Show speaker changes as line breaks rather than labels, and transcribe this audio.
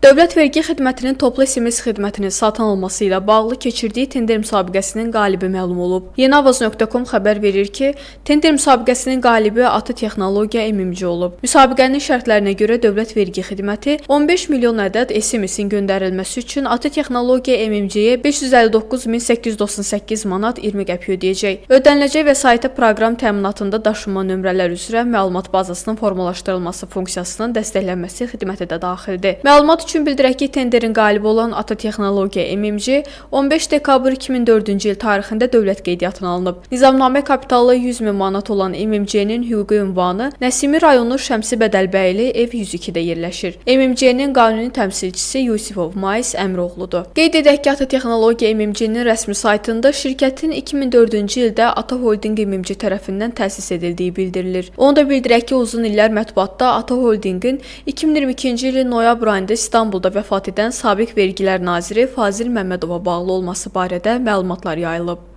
Dövlət Vergi Xidmətinin toplu SMS xidmətinin satın alınması ilə bağlı keçirdiyi tender müsabiqəsinin qalibi məlum olub. Yenavaz.com xəbər verir ki, tender müsabiqəsinin qalibi ATA Texnologiya MMC olub. Müsabiqənin şərtlərinə görə Dövlət Vergi Xidməti 15 milyon ədəd SMS-in göndərilməsi üçün ATA Texnologiya MMC-yə 559.898 manat 20 qəpik ödəyəcək. Ödəniləcək vəsaitə proqram təminatında daşınma nömrələr üzrə məlumat bazasının formalaşdırılması funksiyasının dəstəklənməsi xidməti də daxildir. Məlumat üçün bildirək ki, tenderin qalibi olan ATA Texnologiya MMC 15 dekabr 2004-cü il tarixində dövlət qeydiyyatına alınıb. Nizamnamə kapitalı 100.000 manat olan MMC-nin hüquqi ünvanı Nəsimi rayonu Şəmsi Bədəlbəyli ev 102-də yerləşir. MMC-nin qanuni təmsilçisi Yusifov Mais Əmroğludur. Qeyd edək ki, ATA Texnologiya MMC-nin rəsmi saytında şirkətin 2004-cü ildə ATA Holding MMC tərəfindən təsis edildiyi bildirilir. Onu da bildirək ki, uzun illər mətbuatda ATA Holdingin 2022-ci ilin noyabr ayında İstanbulda vəfat edən sabiq vergilər naziri Fazil Məmmədova bağlı olması barədə məlumatlar yayılıb.